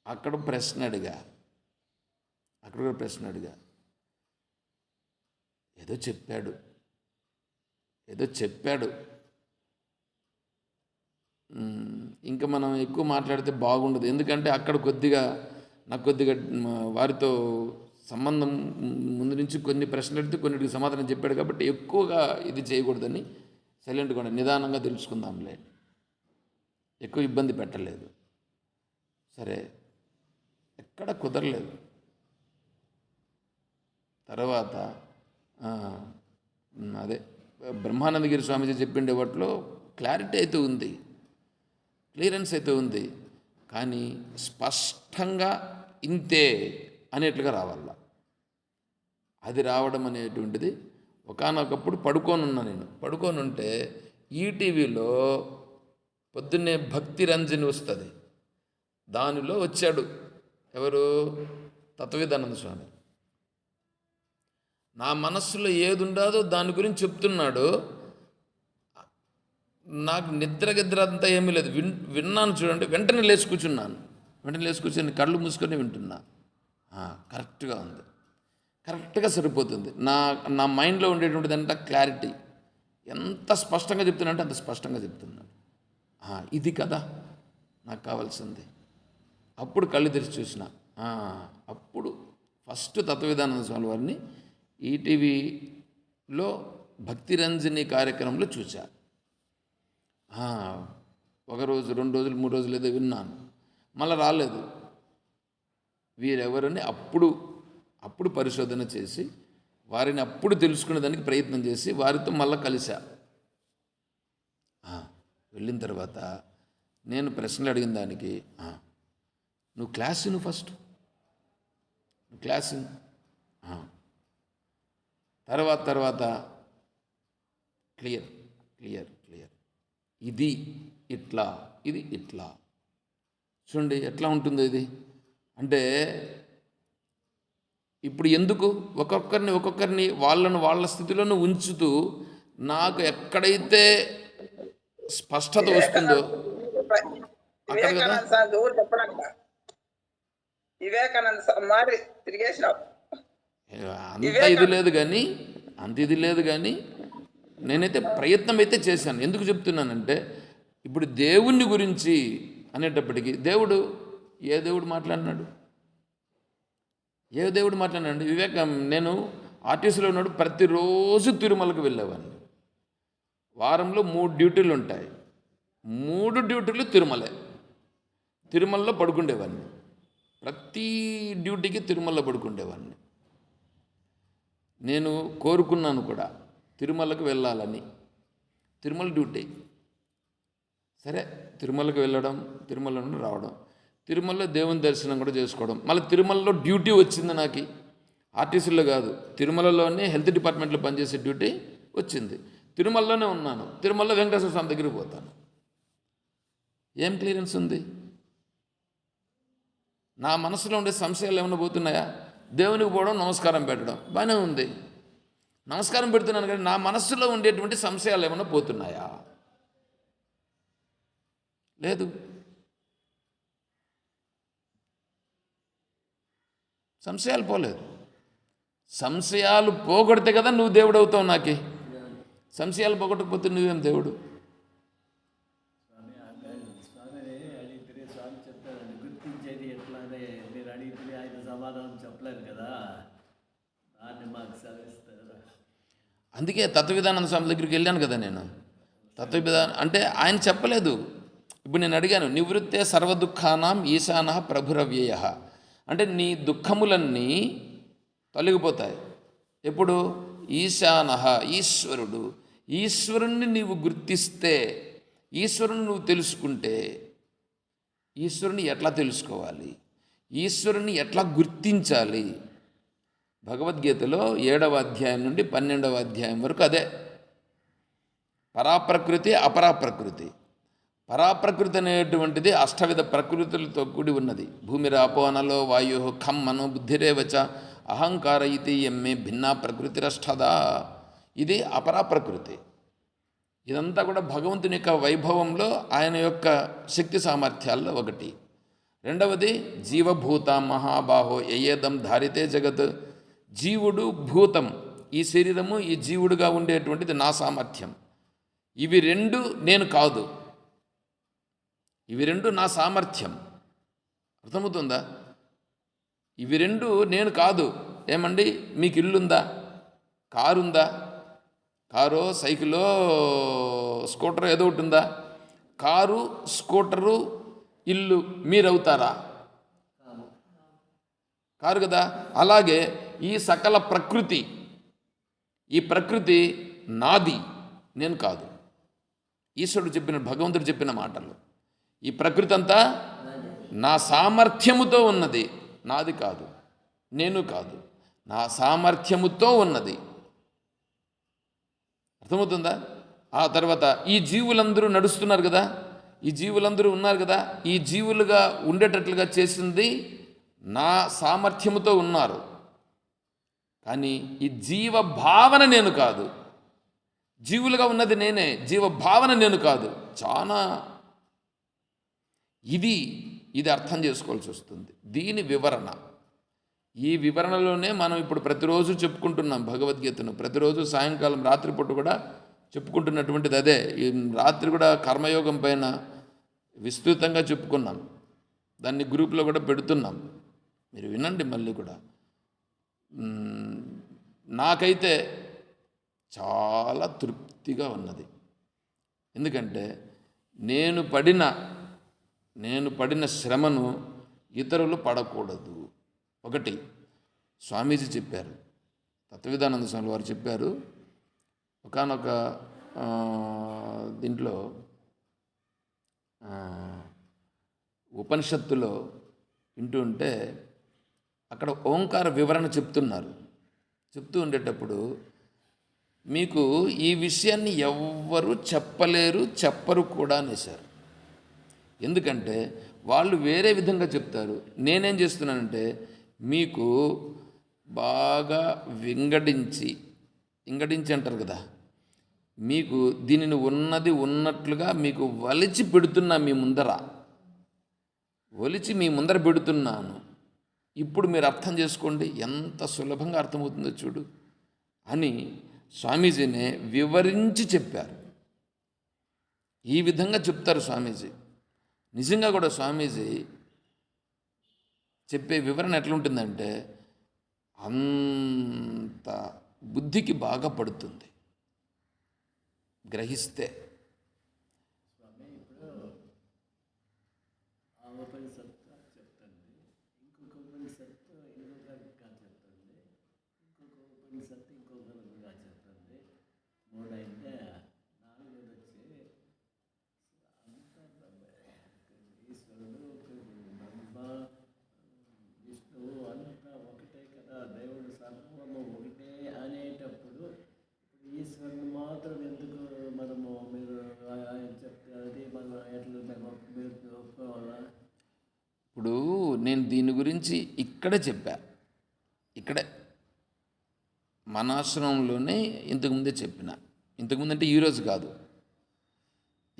అక్కడ ప్రశ్న అడిగా, ఏదో చెప్పాడు. ఇంకా మనం ఎక్కువ మాట్లాడితే బాగుండదు. ఎందుకంటే అక్కడ నాకు కొద్దిగా వారితో సంబంధం ముందు నుంచి కొన్ని ప్రశ్నలు అడిగితే కొన్నిటికి సమాధానం చెప్పాడు కాబట్టి ఎక్కువగా ఇది చేయకూడదని సైలెంట్గా ఉండే, నిదానంగా తెలుసుకుందాంలే, ఎక్కువ ఇబ్బంది పెట్టలేదు. సరే, ఎక్కడ కుదరలేదు. తర్వాత అదే బ్రహ్మానందగిరి స్వామీజీ చెప్పిండే వాటిలో క్లారిటీ అయితే ఉంది, క్లియరెన్స్ అయితే ఉంది, కానీ స్పష్టంగా ఇంతే అనేట్లుగా రావాల. అది రావడం అనేటువంటిది ఒకానొకప్పుడు పడుకొని ఉంటే ఈటీవీలో పొద్దున్నే భక్తి రంజని వస్తుంది, దానిలో వచ్చాడు ఎవరు, తత్వవేదానంద స్వామి. నా మనస్సులో ఏది ఉండదో దాని గురించి చెప్తున్నాడు. నాకు నిద్ర అంతా ఏమీ లేదు, విన్నాను చూడండి. వెంటనే లేచి కూర్చొని కళ్ళు మూసుకొని వింటున్నా. కరెక్ట్గా ఉంది, కరెక్ట్గా సరిపోతుంది. నా మైండ్లో ఉండేటువంటిది అంతా క్లారిటీ. ఎంత స్పష్టంగా చెప్తున్నా అంటే అంత స్పష్టంగా చెప్తున్నాడు. ఇది కదా నాకు కావాల్సింది. అప్పుడు కళ్ళు తెరిచి చూసిన. అప్పుడు ఫస్ట్ తత్వవేదానంద స్వామి వారిని ఈటీవీలో భక్తిరంజని కార్యక్రమంలో చూశా. ఒకరోజు, 2 రోజులు, 3 రోజులు ఏదో విన్నాను, మళ్ళీ రాలేదు. వీరెవరని అప్పుడు పరిశోధన చేసి వారిని అప్పుడు తెలుసుకునే దానికి ప్రయత్నం చేసి వారితో మళ్ళీ కలిసా. వెళ్ళిన తర్వాత నేను ప్రశ్నలు అడిగిన దానికి, నువ్వు క్లాస్ విను ఫస్ట్, తర్వాత క్లియర్ ఇది ఇట్లా చూడండి ఎట్లా ఉంటుందో ఇది. అంటే ఇప్పుడు ఎందుకు ఒక్కొక్కరిని వాళ్ళ స్థితిలోనూ ఉంచుతూ నాకు ఎక్కడైతే స్పష్టత వస్తుందో అక్కడ కదా అంత ఇది లేదు కానీ నేనైతే ప్రయత్నం అయితే చేశాను. ఎందుకు చెప్తున్నానంటే ఇప్పుడు దేవుణ్ణి గురించి అనేటప్పటికీ ఏ దేవుడు మాట్లాడినాడు? నేను ఆర్టీసీలో ఉన్నాడు, ప్రతిరోజు తిరుమలకు వెళ్ళేవాడిని. వారంలో 3 డ్యూటీలు ఉంటాయి, 3 డ్యూటీలు తిరుమలలో పడుకుండేవాడిని. ప్రతి డ్యూటీకి తిరుమలలో పడుకుండేవాడిని. నేను కోరుకున్నాను కూడా తిరుమలకు వెళ్ళాలని. తిరుమల డ్యూటీ, సరే తిరుమలకు వెళ్ళడం, తిరుమల నుండి రావడం, తిరుమలలో దేవుని దర్శనం కూడా చేసుకోవడం. మళ్ళీ తిరుమలలో డ్యూటీ వచ్చింది నాకు, ఆర్టీసీలో కాదు, తిరుమలలోనే హెల్త్ డిపార్ట్మెంట్లో పనిచేసే డ్యూటీ వచ్చింది. తిరుమలలోనే ఉన్నాను, తిరుమలలో వెంకటేశ్వర స్వామి దగ్గరికి పోతాను. ఏం క్లియరెన్స్ ఉంది? నా మనసులో ఉండే సంశయాలు ఏమైనా పోతున్నాయా? దేవునికి పోవడం, నమస్కారం పెట్టడం బాగానే ఉంది, నమస్కారం పెడుతున్నాను, కానీ నా మనస్సులో ఉండేటువంటి సంశయాలు ఏమైనా పోతున్నాయా? లేదు. సంశయాలు పోలేదు. సంశయాలు పోగొడితే కదా నువ్వు దేవుడు అవుతావు. నాకే సంశయాలు పోగొట్టకపోతే నువ్వేం దేవుడు? అందుకే తత్వవేదానంద స్వామి దగ్గరికి వెళ్ళాను కదా నేను. తత్వవేదానం అంటే ఆయన చెప్పలేదు. ఇప్పుడు నేను అడిగాను, నివృత్తే సర్వదుఃఖానాం ఈశాన ప్రభురవ్యయ, అంటే నీ దుఃఖములన్నీ తొలగిపోతాయి. ఎప్పుడు? ఈశాన, ఈశ్వరుణ్ణి నీవు గుర్తిస్తే, ఈశ్వరుని నువ్వు తెలుసుకుంటే. ఈశ్వరుని ఎట్లా తెలుసుకోవాలి, ఈశ్వరుని ఎట్లా గుర్తించాలి? భగవద్గీతలో 7వ అధ్యాయం నుండి 12వ అధ్యాయం వరకు అదే. పరాప్రకృతి, అపరాప్రకృతి. పరాప్రకృతి అనేటువంటిది అష్టవిధ ప్రకృతులతో కూడి ఉన్నది. భూమిరాపో అనలో వాయు ఖం మనో బుద్ధిరేవచ అహంకార ఇది ఎమ్మే భిన్నా ప్రకృతిరష్టదా. ఇది అపరాప్రకృతి. ఇదంతా కూడా భగవంతుని యొక్క వైభవంలో ఆయన యొక్క శక్తి సామర్థ్యాల్లో ఒకటి. రెండవది జీవభూత మహాబాహో యయేదం ధారితే జగత్. జీవుడు భూతం, ఈ శరీరము ఈ జీవుడుగా ఉండేటువంటిది నా సామర్థ్యం. ఇవి రెండు నేను కాదు, ఇవి రెండు నా సామర్థ్యం. అర్థమవుతుందా? ఇవి రెండు నేను కాదు. ఏమండి, మీకు ఇల్లుందా, కారు ఉందా? కారో సైకిలో స్కూటరో ఏదో ఒకటి ఉందా? కారు స్కూటరు ఇల్లు మీరవుతారా? కారు కదా. అలాగే ఈ సకల ప్రకృతి, ఈ ప్రకృతి నాది, నేను కాదు. ఈశ్వరుడు చెప్పిన, భగవంతుడు చెప్పిన మాటలు, ఈ ప్రకృతి అంతా నా సామర్థ్యముతో ఉన్నది, నాది కాదు, నేను కాదు, నా సామర్థ్యముతో ఉన్నది. అర్థమవుతుందా? ఆ తర్వాత ఈ జీవులందరూ నడుస్తున్నారు కదా, ఈ జీవులందరూ ఉన్నారు కదా, ఈ జీవులుగా ఉండేటట్లుగా చేసింది నా సామర్థ్యముతో ఉన్నారు. కానీ ఈ జీవ భావన నేను కాదు, జీవులుగా ఉన్నది నేనే, జీవ భావన నేను కాదు. చాలా ఇది అర్థం చేసుకోవాల్సి వస్తుంది. దీని వివరణ, ఈ వివరణలోనే మనం ఇప్పుడు ప్రతిరోజు చెప్పుకుంటున్నాం భగవద్గీతను. ప్రతిరోజు సాయంకాలం రాత్రిపూట కూడా చెప్పుకుంటున్నటువంటిది అదే. ఈ రాత్రి కూడా కర్మయోగం పైన విస్తృతంగా చెప్పుకున్నాం, దాన్ని గ్రూప్లో కూడా పెడుతున్నాం, మీరు వినండి మళ్ళీ కూడా. నాకైతే చాలా తృప్తిగా ఉన్నది. ఎందుకంటే నేను పడిన శ్రమను ఇతరులు పడకూడదు. ఒకటి స్వామీజీ చెప్పారు, తత్వవిధానంద స్వామి వారు చెప్పారు. ఒకానొక దీంట్లో ఉపనిషత్తులో వింటూ ఉంటే అక్కడ ఓంకార వివరణ చెప్తూ ఉండేటప్పుడు, మీకు ఈ విషయాన్ని ఎవ్వరూ చెప్పరు కూడా అనేసారు. ఎందుకంటే వాళ్ళు వేరే విధంగా చెప్తారు. నేనేం చేస్తున్నానంటే మీకు బాగా వింగడించి అంటారు కదా, మీకు దీనిని ఉన్నది ఉన్నట్లుగా మీకు వలిచి పెడుతున్నా, ఒలిచి మీ ముందర పెడుతున్నాను. ఇప్పుడు మీరు అర్థం చేసుకోండి, ఎంత సులభంగా అర్థమవుతుందో చూడు అని స్వామీజీనే వివరించి చెప్పారు. ఈ విధంగా చెప్తారు స్వామీజీ. నిజంగా కూడా స్వామీజీ చెప్పే వివరణ ఎట్లుంటుందంటే అంత బుద్ధికి బాగా పడుతుంది గ్రహిస్తే. ఇప్పుడు నేను దీని గురించి ఇక్కడే మన ఆశ్రమంలోనే ఇంతకుముందే చెప్పిన. ఇంతకుముందు అంటే ఈరోజు కాదు,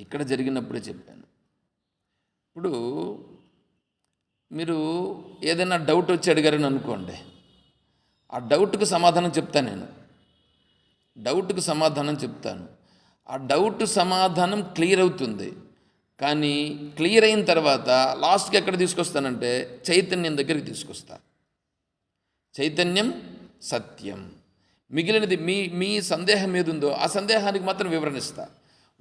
ఇక్కడ జరిగినప్పుడే చెప్పాను. ఇప్పుడు మీరు ఏదైనా డౌట్ వచ్చి అడిగారని అనుకోండి, ఆ డౌట్కి సమాధానం చెప్తాను. ఆ డౌట్ సమాధానం క్లియర్ అవుతుంది. కానీ క్లియర్ అయిన తర్వాత లాస్ట్కి ఎక్కడ తీసుకొస్తానంటే చైతన్యం దగ్గరికి తీసుకొస్తా. చైతన్యం సత్యం. మిగిలినది మీ సందేహం ఏదుందో ఆ సందేహానికి మాత్రం వివరణిస్తా.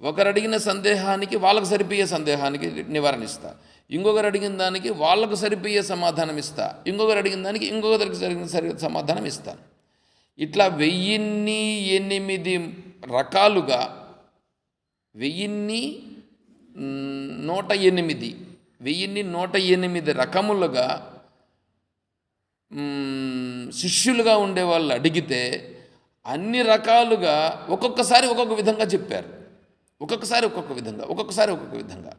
ఒకరు అడిగిన సందేహానికి వాళ్ళకు సరిపోయే సందేహానికి నివారణ ఇస్తా. ఇంకొకరు అడిగిన దానికి వాళ్ళకు సరిపోయే సమాధానం ఇస్తా. ఇంకొకరు అడిగిన దానికి ఇంకొకరికి సమాధానం ఇస్తాను. ఇట్లా 1008 రకాలుగా 1108 రకములుగా శిష్యులుగా ఉండేవాళ్ళు అడిగితే అన్ని రకాలుగా ఒక్కొక్కసారి ఒక్కొక్క విధంగా చెప్పారు. ఒక్కొక్కసారి ఒక్కొక్క విధంగా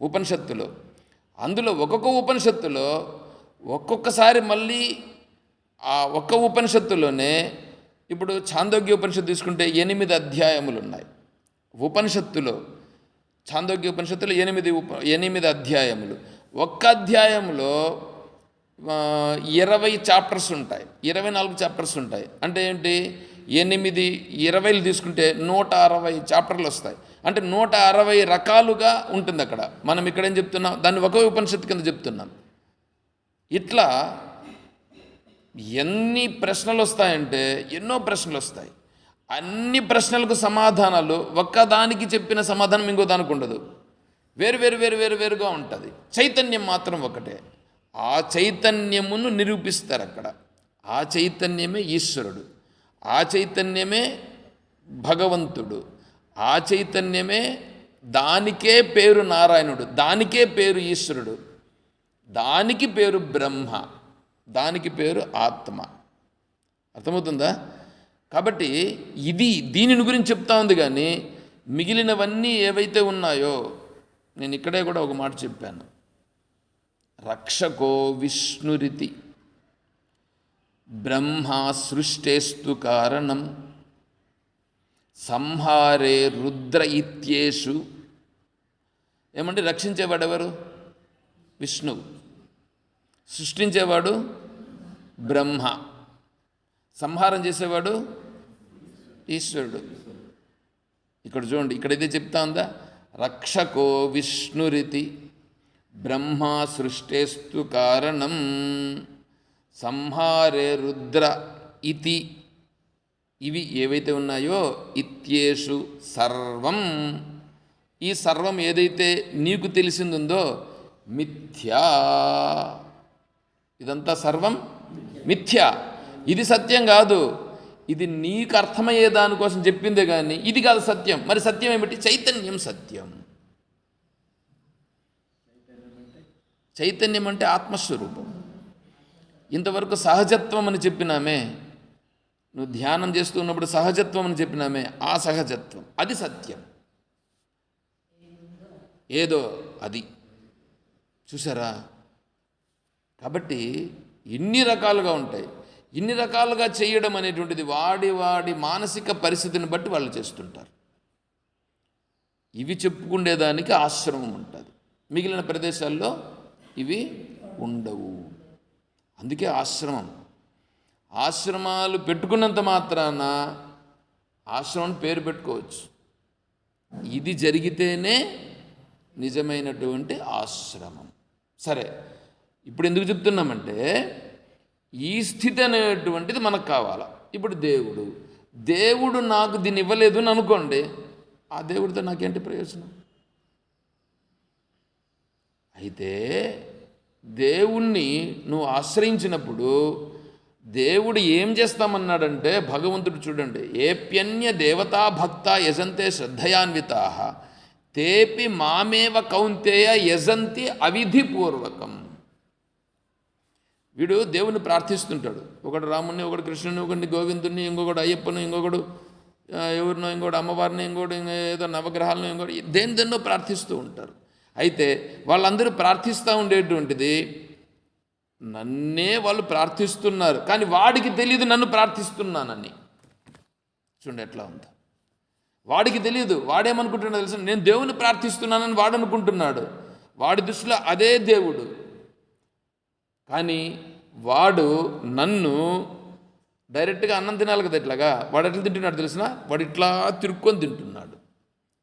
ఉపనిషత్తులో. అందులో ఒక్కొక్క ఉపనిషత్తులో ఒక్కొక్కసారి మళ్ళీ ఆ ఒక్క ఉపనిషత్తులోనే, ఇప్పుడు ఛాందోగ్య ఉపనిషత్తు తీసుకుంటే 8 అధ్యాయములు ఉన్నాయి ఉపనిషత్తులో. ఛాందోగ్య ఉపనిషత్తులో 8 అధ్యాయములు. ఒక్క అధ్యాయంలో 20 చాప్టర్స్ ఉంటాయి, 24 చాప్టర్స్ ఉంటాయి. అంటే ఏంటి, 8 20 తీసుకుంటే 160 చాప్టర్లు వస్తాయి. అంటే 160 రకాలుగా ఉంటుంది అక్కడ. మనం ఇక్కడ ఏం చెప్తున్నాం, దాన్ని ఒక ఉపనిషత్తు కింద చెప్తున్నాం. ఇట్లా ఎన్ని ప్రశ్నలు వస్తాయంటే ఎన్నో ప్రశ్నలు వస్తాయి. అన్ని ప్రశ్నలకు సమాధానాలు ఒక్కదానికి చెప్పిన సమాధానం ఇంకో దానికి ఉండదు, వేరుగా ఉంటుంది. చైతన్యం మాత్రం ఒకటే. ఆ చైతన్యమును నిరూపిస్తారు అక్కడ. ఆ చైతన్యమే ఈశ్వరుడు, ఆ చైతన్యమే భగవంతుడు, ఆ చైతన్యమే, దానికే పేరు నారాయణుడు, దానికే పేరు ఈశ్వరుడు, దానికి పేరు బ్రహ్మ, దానికి పేరు ఆత్మ. అర్థమవుతుందా? కాబట్టి దీనిని గురించి చెప్తా ఉంది. కానీ మిగిలినవన్నీ ఏవైతే ఉన్నాయో, నేను ఇక్కడే కూడా ఒక మాట చెప్పాను, రక్షకో విష్ణురితి బ్రహ్మ సృష్టేస్తు కారణం సంహారే రుద్ర ఇత్యేషు. ఏమంటే రక్షించేవాడు ఎవరు? విష్ణువు. సృష్టించేవాడు బ్రహ్మ. సంహారం చేసేవాడు ఈశ్వరుడు. ఇక్కడ చూడండి, ఇక్కడ ఇదే చెప్తా ఉందా, రక్షకో విష్ణురితి బ్రహ్మ సృష్టేస్తు కారణం సంహారే రుద్ర ఇతి. ఇవి ఏవైతే ఉన్నాయో ఇత్యేషు సర్వం, ఈ సర్వం ఏదైతే నీకు తెలిసిందో మిథ్యా. ఇదంతా సర్వం మిథ్యా, ఇది సత్యం కాదు. ఇది నీకు అర్థమయ్యే దానికోసం చెప్పిందే కానీ ఇది కాదు సత్యం. మరి సత్యం ఏమిటి? చైతన్యం సత్యం. చైతన్యం అంటే ఆత్మస్వరూపం. ఇంతవరకు సహజత్వం అని చెప్పినామే, నువ్వు ధ్యానం చేస్తూ ఉన్నప్పుడు సహజత్వం అని చెప్పినామే, ఆ సహజత్వం అది సత్యం. ఏదో అది చూసారా? కాబట్టి ఇన్ని రకాలుగా ఉంటాయి. ఇన్ని రకాలుగా చేయడం అనేటువంటిది వాడి మానసిక పరిస్థితిని బట్టి వాళ్ళు చేస్తుంటారు. ఇవి చెప్పుకునేదానికి ఆశ్రమం ఉంటుంది, మిగిలిన ప్రదేశాల్లో ఇవి ఉండవు. అందుకే ఆశ్రమాలు పెట్టుకున్నంత మాత్రాన ఆశ్రమం పేరు పెట్టుకోవచ్చు. ఇది జరిగితేనే నిజమైనటువంటి ఆశ్రమం. సరే, ఇప్పుడు ఎందుకు చెప్తున్నామంటే ఈ స్థితి అనేటువంటిది మనకు కావాలా. ఇప్పుడు దేవుడు నాకు దీన్ని ఇవ్వలేదు అని అనుకోండి, ఆ దేవుడితో నాకేంటి ప్రయోజనం? అయితే దేవుణ్ణి నువ్వు ఆశ్రయించినప్పుడు దేవుడు ఏం చేస్తామన్నాడంటే, భగవంతుడు చూడండి, ఏప్యన్య దేవతా భక్త యజంతే శ్రద్ధయాన్వితా తేపి మామేవ కౌంతేయ యజంతి అవిధిపూర్వకం. వీడు దేవుని ప్రార్థిస్తుంటాడు, ఒకడు రాముని, ఒకడు కృష్ణుని, ఒకడిని గోవిందుని, ఇంకొకడు అయ్యప్పను, ఇంకొకడు ఎవరినో, ఇంకోటి అమ్మవారిని, ఇంకోటి ఏదో నవగ్రహాలను, ఇంకోటి దేన్నో ప్రార్థిస్తూ ఉంటారు. అయితే వాళ్ళందరూ ప్రార్థిస్తూ ఉండేటువంటిది నన్నే వాళ్ళు ప్రార్థిస్తున్నారు, కానీ వాడికి తెలియదు నన్ను ప్రార్థిస్తున్నానని. చూడండి ఎట్లా ఉందో. వాడికి తెలియదు, వాడేమనుకుంటున్నాడో తెలుసు, నేను దేవుని ప్రార్థిస్తున్నానని వాడు అనుకుంటున్నాడు. వాడి దృష్టిలో అదే దేవుడు, కానీ వాడు నన్ను డైరెక్ట్గా అన్నం తినాలి కదా, ఇట్లాగా వాడు ఎట్లా తింటున్నాడు తెలిసిన, వాడు ఇట్లా తిరుక్కొని తింటున్నాడు.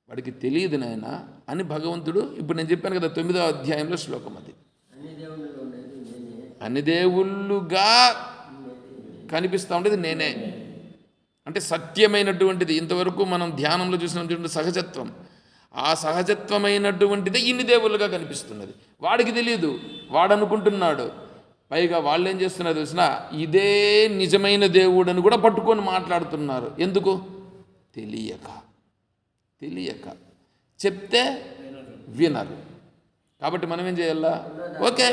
వాడికి తెలియదు నాయన అని భగవంతుడు, ఇప్పుడు నేను చెప్పాను కదా 9వ అధ్యాయంలో శ్లోకం అది, అన్ని దేవుళ్ళుగా కనిపిస్తూ ఉండేది నేనే. అంటే సత్యమైనటువంటిది, ఇంతవరకు మనం ధ్యానంలో చూసినటువంటి సహజత్వం, ఆ సహజత్వమైనటువంటిది ఇన్ని దేవుళ్ళుగా కనిపిస్తున్నది. వాడికి తెలియదు, వాడు అనుకుంటున్నాడు. పైగా వాళ్ళు ఏం చేస్తున్నారు తెలిసిన, ఇదే నిజమైన దేవుడని కూడా పట్టుకొని మాట్లాడుతున్నారు. ఎందుకు? తెలియక చెప్తే వినరు. కాబట్టి మనం ఏం చేయాలా? ఓకే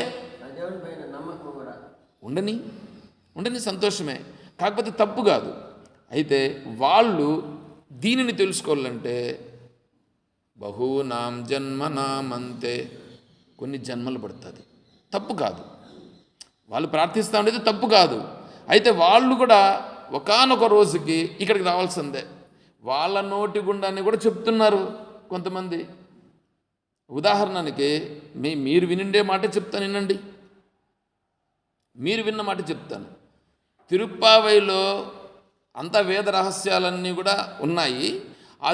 ఉండని సంతోషమే, కాకపోతే తప్పు కాదు. అయితే వాళ్ళు దీనిని తెలుసుకోవాలంటే బహూనాం జన్మనామంతే. కొన్ని జన్మలు పడుతుంది, తప్పు కాదు. వాళ్ళు ప్రార్థిస్తూ ఉండేది తప్పు కాదు. అయితే వాళ్ళు కూడా ఒకానొక రోజుకి ఇక్కడికి రావాల్సిందే. వాళ్ళ నోటి గుండాన్ని కూడా చెప్తున్నారు కొంతమంది. ఉదాహరణకి మీరు వినిండే మాట చెప్తాను, వినండి. మీరు విన్న మాట చెప్తాను. తిరుప్పావైలో అంత వేద రహస్యాలన్నీ కూడా ఉన్నాయి. ఆ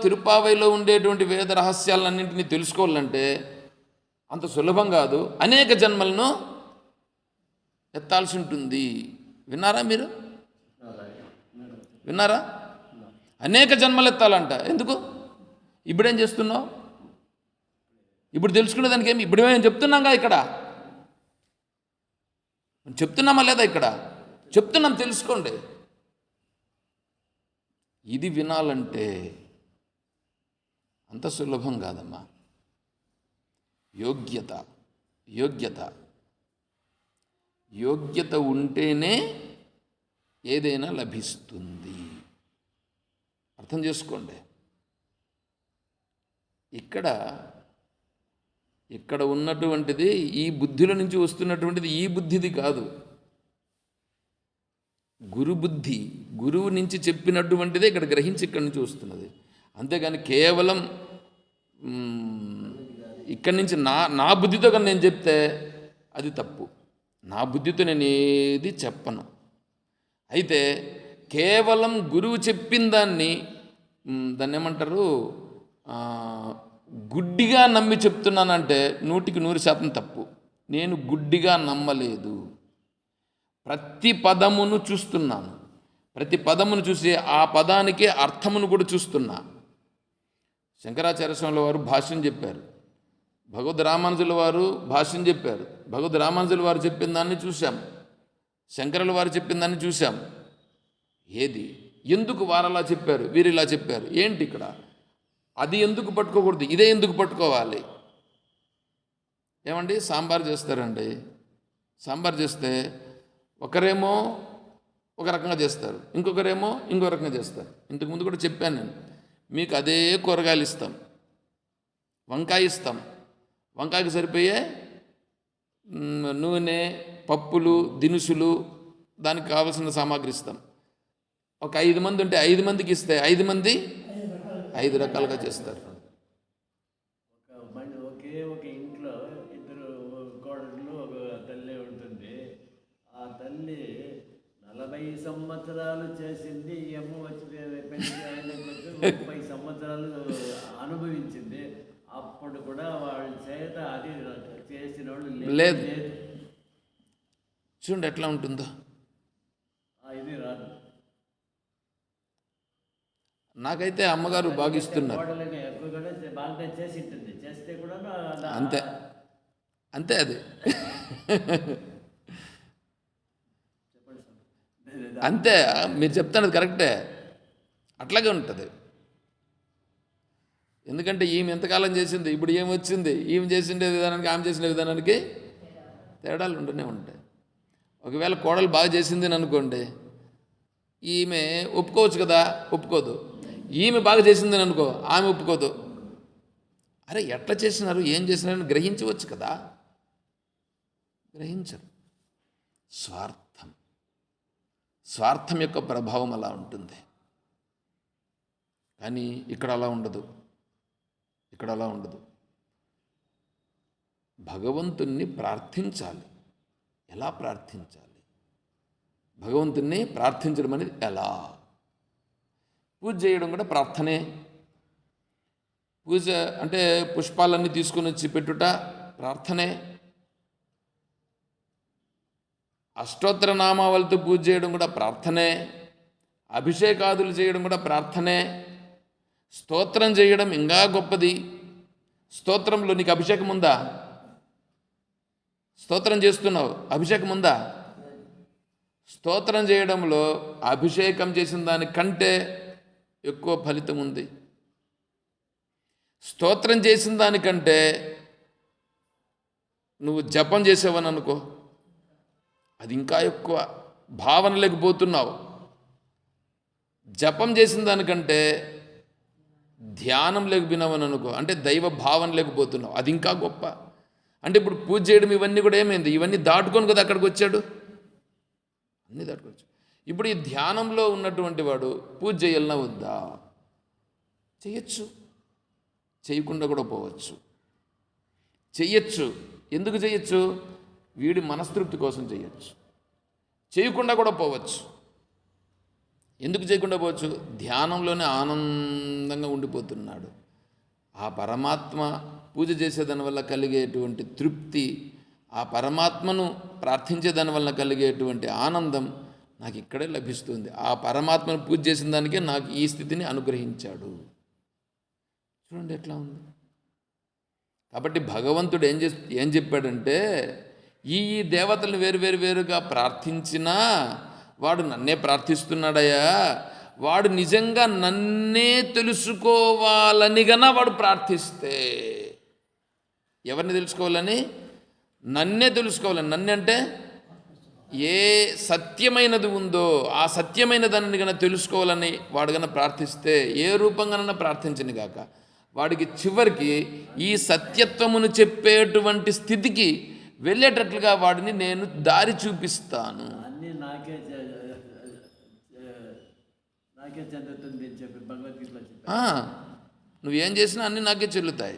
తిరుప్పావైలో ఉండేటువంటి వేద రహస్యాలన్నింటినీ తెలుసుకోవాలంటే అంత సులభం కాదు. అనేక జన్మలను ఎత్తాల్సి ఉంటుంది. విన్నారా మీరు? విన్నారా? అనేక జన్మలు ఎత్తాలంట. ఎందుకు? ఇప్పుడేం చేస్తున్నావు? ఇప్పుడు తెలుసుకునే దానికి ఏమి ఇప్పుడేమేం చెప్తున్నాంగా ఇక్కడ. చెప్తున్నామా లేదా? ఇక్కడ చెప్తున్నాం, తెలుసుకోండి. ఇది వినాలంటే అంత సులభం కాదమ్మా. యోగ్యత ఉంటేనే ఏదైనా లభిస్తుంది. అర్థం చేసుకోండి. ఇక్కడ ఉన్నటువంటిది ఈ బుద్ధిలో నుంచి వస్తున్నటువంటిది ఈ బుద్ధిది కాదు. గురుబుద్ధి, గురువు నుంచి చెప్పినటువంటిదే ఇక్కడ గ్రహించి ఇక్కడి నుంచి వస్తున్నది. అంతేగాని కేవలం ఇక్కడి నుంచి నా బుద్ధితో కానీ నేను చెప్తే అది తప్పు. నా బుద్ధితో నేను ఏది చెప్పను. అయితే కేవలం గురువు చెప్పిన దాన్ని ఏమంటారు, గుడ్డిగా నమ్మి చెప్తున్నానంటే 100% తప్పు. నేను గుడ్డిగా నమ్మలేదు. ప్రతి పదమును చూస్తున్నాను. ప్రతి పదమును చూసి ఆ పదానికి అర్థమును కూడా చూస్తున్నా. శంకరాచార్య స్వాముల వారు భాష్యం చెప్పారు, భగవద్ రామానుజుల వారు భాష్యం చెప్పారు. భగవద్ రామానుజుల వారు చెప్పిన దాన్ని చూశాం, శంకరుల వారు చెప్పిన దాన్ని చూశాం. ఏది ఎందుకు వారు అలా చెప్పారు, వీరు ఇలా చెప్పారు, ఏంటి ఇక్కడ? అది ఎందుకు పట్టుకోకూడదు, ఇదే ఎందుకు పట్టుకోవాలి? ఏమండి, సాంబార్ చేస్తారండి. సాంబార్ చేస్తే ఒకరేమో ఒక రకంగా చేస్తారు, ఇంకొకరేమో ఇంకో రకంగా చేస్తారు. ఇంతకుముందు కూడా చెప్పాను నేను. మీకు అదే కూరగాయలు ఇస్తాం, వంకాయ ఇస్తాం, వంకాయకి సరిపోయే నూనె, పప్పులు, దినుసులు, దానికి కావాల్సిన సామాగ్రి ఇస్తాం. ఒక 5 మంది ఉంటే 5 మందికి ఇస్తే 5 మంది 5 రకాలుగా చేస్తారు. ఒకే ఒక ఇంట్లో 2 కోడళ్ళు, ఒక తల్లి ఉంటుంది. ఆ తల్లి 40 సంవత్సరాలు చేసింది, ఈ అమ్మ వచ్చి 30 సంవత్సరాలు అనుభవించింది. అప్పుడు కూడా వాళ్ళ చేత అది చేసిన వాళ్ళు లేదు. చూడండి ఎట్లా ఉంటుందో. ఇది రాదు. నాకైతే అమ్మగారు బాగా ఇస్తున్నారు. బాగా చేసి ఉంటుంది, చేస్తే కూడా అంతే అంతే. అది అంతే. మీరు చెప్తున్నది కరెక్టే, అట్లాగే ఉంటుంది. ఎందుకంటే ఈమె ఎంతకాలం చేసింది, ఇప్పుడు ఏమొచ్చింది, ఈమె చేసిండే విధానానికి ఆమె చేసిన విధానానికి తేడాలు ఉంటూనే ఉంటాయి. ఒకవేళ కోడలు బాగా చేసింది అని అనుకోండి, ఈమె ఒప్పుకోవచ్చు కదా, ఒప్పుకోదు. ఈమె బాగా చేసిందని అనుకో, ఆమె ఒప్పుకోదు. అరే ఎట్లా చేసినారు, ఏం చేసినారని గ్రహించవచ్చు కదా, గ్రహించరు. స్వార్థం యొక్క ప్రభావం అలా ఉంటుంది. కానీ ఇక్కడ అలా ఉండదు. భగవంతుణ్ణి ప్రార్థించాలి. ఎలా ప్రార్థించాలి? భగవంతుణ్ణి ప్రార్థించడం అనేది ఎలా? పూజ చేయడం కూడా ప్రార్థనే. పూజ అంటే పుష్పాలన్నీ తీసుకొని వచ్చి పెట్టుట ప్రార్థనే. అష్టోత్తర నామావళితో పూజ చేయడం కూడా ప్రార్థనే. అభిషేకాదులు చేయడం కూడా ప్రార్థనే. స్తోత్రం చేయడం ఇంకా గొప్పది. స్తోత్రంలో నీకు అభిషేకం ఉందా? స్తోత్రం చేస్తున్నావు, అభిషేకం ఉందా? స్తోత్రం చేయడంలో అభిషేకం చేసిన దానికంటే ఎక్కువ ఫలితం ఉంది. స్తోత్రం చేసిన దానికంటే నువ్వు జపం చేసావని అనుకో, అది ఇంకా ఎక్కువ భావన లేకపోతున్నావు. జపం చేసిన దానికంటే ధ్యానం లేకపోయినావని అనుకో, అంటే దైవ భావం లేకపోతున్నావు, అది ఇంకా గొప్ప. అంటే ఇప్పుడు పూజ చేయడం ఇవన్నీ కూడా ఏమైంది, ఇవన్నీ దాటుకొని కదా అక్కడికి వచ్చాడు, అన్నీ దాటుకోవచ్చు. ఇప్పుడు ఈ ధ్యానంలో ఉన్నటువంటి వాడు పూజ చేయాలన్నా వద్దా? చేయొచ్చు, చేయకుండా కూడా పోవచ్చు. చెయ్యొచ్చు. ఎందుకు చేయొచ్చు? వీడి మనస్తృప్తి కోసం చేయొచ్చు. చేయకుండా కూడా పోవచ్చు. ఎందుకు చేయకుండా పోవచ్చు? ధ్యానంలోనే ఆనందంగా ఉండిపోతున్నాడు. ఆ పరమాత్మ పూజ చేసేదాని వల్ల కలిగేటువంటి తృప్తి, ఆ పరమాత్మను ప్రార్థించేదాని వల్ల కలిగేటువంటి ఆనందం నాకు ఇక్కడే లభిస్తుంది. ఆ పరమాత్మను పూజ చేసిన దానికే నాకు ఈ స్థితిని అనుగ్రహించాడు. చూడండి ఎట్లా ఉంది. కాబట్టి భగవంతుడు ఏం చెప్పాడంటే, ఈ దేవతలను వేరుగా ప్రార్థించినా వాడు నన్నే ప్రార్థిస్తున్నాడయ్యా, వాడు నిజంగా నన్నే తెలుసుకోవాలని గన వాడు ప్రార్థిస్తే, ఎవరిని తెలుసుకోవాలని? నన్నే తెలుసుకోవాలని. నన్ను అంటే ఏ సత్యమైనది ఉందో ఆ సత్యమైన దానిని గన తెలుసుకోవాలని వాడు గన ప్రార్థిస్తే, ఏ రూపంగానైనా ప్రార్థించని గాక, వాడికి చివరికి ఈ సత్యత్వమును చెప్పేటువంటి స్థితికి వెళ్ళేటట్లుగా వాడిని నేను దారి చూపిస్తాను. అన్నీ నాకే చెందుతుంది అని చెప్పి భగవద్గీతలో చెప్పారు. నువ్వేం చేసినా అన్నీ నాకే చెల్లుతాయి.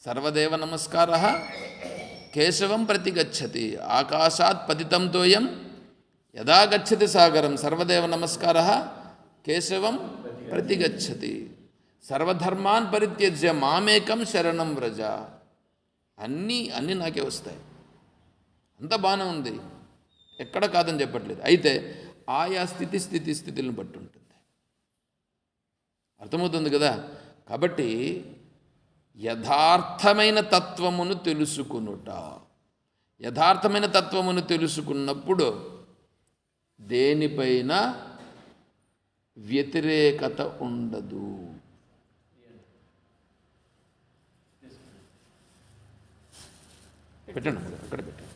సర్వదేవ నమస్కార కేశవం ప్రతి గచ్చతి, ఆకాశాత్ పతితం తోయం యదా గచ్చతి సాగరం. సర్వదేవ నమస్కార కేశవం ప్రతి గచ్చతి, సర్వధర్మాన్ పరిత్యజ్య మామేకం శరణం వ్రజ. అన్నీ నాకే వస్తాయి. అంతా బాగానే ఉంది, ఎక్కడ కాదని చెప్పట్లేదు. అయితే ఆయా స్థితులను బట్టి ఉంటుంది. అర్థమవుతుంది కదా. కాబట్టి యథార్థమైన తత్వమును తెలుసుకునుట, యథార్థమైన తత్వమును తెలుసుకున్నప్పుడు దేనిపైన వ్యతిరేకత ఉండదు. పెట్టండి అక్కడ పెట్టండి.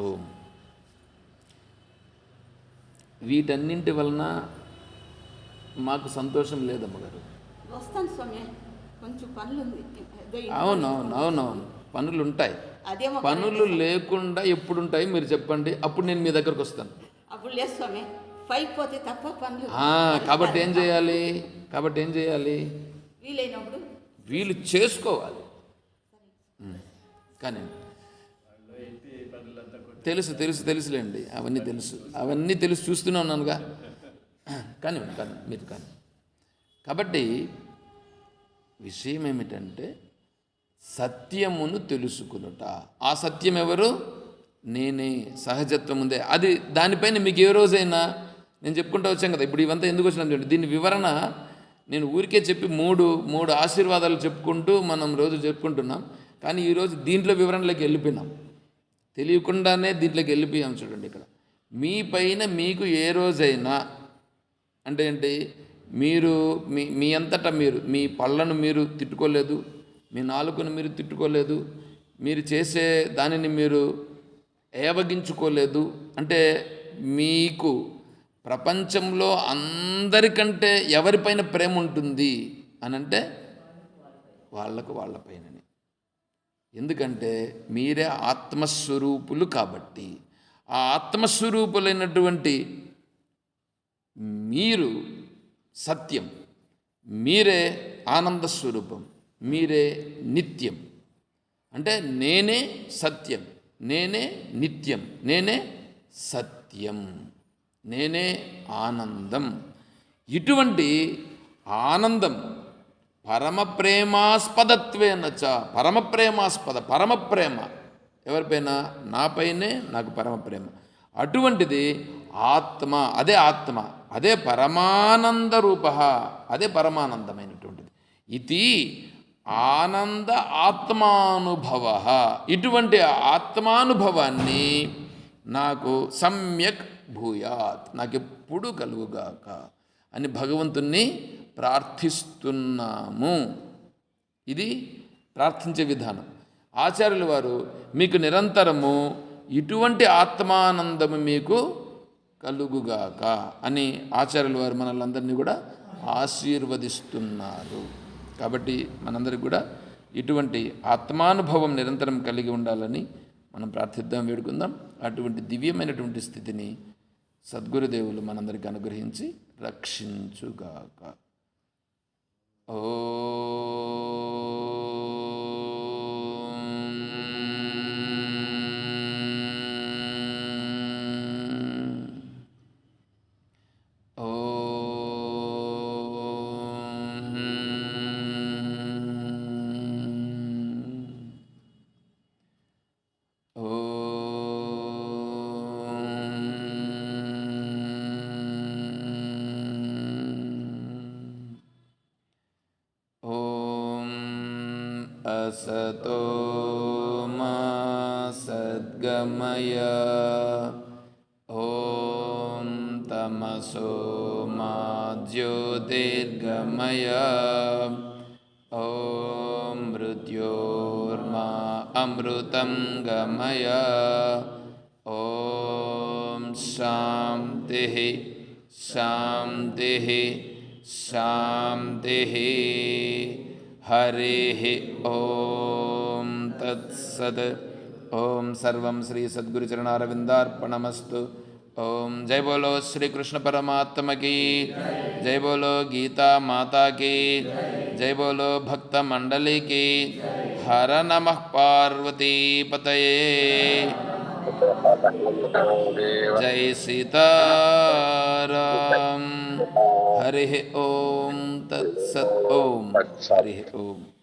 ఓం. వీటన్నింటి వలన మాకు సంతోషం లేదమ్మగారు. వస్తాను స్వామి, కొంచెం పనులు ఉంది. అవునవును, పనులు ఉంటాయి. పనులు లేకుండా ఎప్పుడు ఉంటాయి మీరు చెప్పండి, అప్పుడు నేను మీ దగ్గరకు వస్తాను. అప్పుడు లేదు స్వామి, పైకి పోతే తప్ప పనులు. కాబట్టి ఏం చేయాలి? వీలైనప్పుడు వీలు చేసుకోవాలి. కానీ తెలుసులేండి, అవన్నీ తెలుసు, చూస్తూనే ఉన్నానుగా. కానీ మీరు కానీ. కాబట్టి విషయం ఏమిటంటే సత్యమును తెలుసుకునుట. ఆ సత్యం ఎవరు? నేనే, సహజత్వం ఉందే. అది దానిపైన మీకు ఏ రోజైనా నేను చెప్పుకుంటూ వచ్చాను కదా. ఇప్పుడు ఇవంతా ఎందుకు వచ్చినా చూడండి, దీని వివరణ నేను ఊరికే చెప్పి మూడు ఆశీర్వాదాలు చెప్పుకుంటూ మనం రోజు చెప్పుకుంటున్నాం. కానీ ఈరోజు దీంట్లో వివరణలోకి వెళ్ళిపోయినాం, తెలియకుండానే దీంట్లోకి వెళ్ళిపోయాం. చూడండి ఇక్కడ, మీ పైన మీకు ఏ రోజైనా అంటే ఏంటి, మీరు మీ అంతటా మీరు మీ పళ్ళను మీరు తిట్టుకోలేదు, మీ నాలుకను మీరు తిట్టుకోలేదు, మీరు చేసే దానిని మీరు ఏవగించుకోలేదు. అంటే మీకు ప్రపంచంలో అందరికంటే ఎవరిపైన ప్రేమ ఉంటుంది అని అంటే వాళ్ళపైననే. ఎందుకంటే మీరే ఆత్మస్వరూపులు కాబట్టి. ఆ ఆత్మస్వరూపులైనటువంటి మీరు సత్యం, మీరే ఆనంద స్వరూపం, మీరే నిత్యం. అంటే నేనే సత్యం, నేనే నిత్యం, నేనే సత్యం, నేనే ఆనందం. ఇటువంటి ఆనందం పరమప్రేమాస్పదత్వేనచ, పరమప్రేమ ఎవరిపైన? నాపైనే నాకు పరమప్రేమ. అటువంటిది ఆత్మ, అదే పరమానంద రూప, అదే పరమానందమైనటువంటిది. ఇది ఆనంద ఆత్మానుభవ. ఇటువంటి ఆత్మానుభవాన్ని నాకు సమ్యక్ భూయాత్, నాకెప్పుడు కలుగుగాక అని భగవంతుణ్ణి ప్రార్థిస్తున్నాము. ఇది ప్రార్థించే విధానం. ఆచార్యుల వారు మీకు నిరంతరము ఇటువంటి ఆత్మానందము మీకు కలుగుగాక అని ఆచార్యుల వారు మనల్ని కూడా ఆశీర్వదిస్తున్నారు. కాబట్టి మనందరికి కూడా ఇటువంటి ఆత్మానుభవం నిరంతరం కలిగి ఉండాలని మనం ప్రార్థిద్దాం, వేడుకుందాం. అటువంటి దివ్యమైనటువంటి స్థితిని సద్గురుదేవులు మనందరికి అనుగ్రహించి రక్షించుగాక. ఓ असतो मा सद्गमय, ॐ तमसो मा ज्योतिर्गमय, ॐ मृत्योर्मा अमृतं गमय, ॐ शान्तिः शान्तिः शान्तिः. हरिः ॐ तत्सत्. ओम सर्वं श्री सद्गुरुचरणारविंदार्पणमस्तु. ओम जय बोलो श्री कृष्ण परमात्मा की जय, बोलो गीता माता की जय, बोलो भक्त मंडली की. हर नमः पार्वती पतये. जय सीताराम. हरिः ओम तत्सत्. ओम हरिः ओम.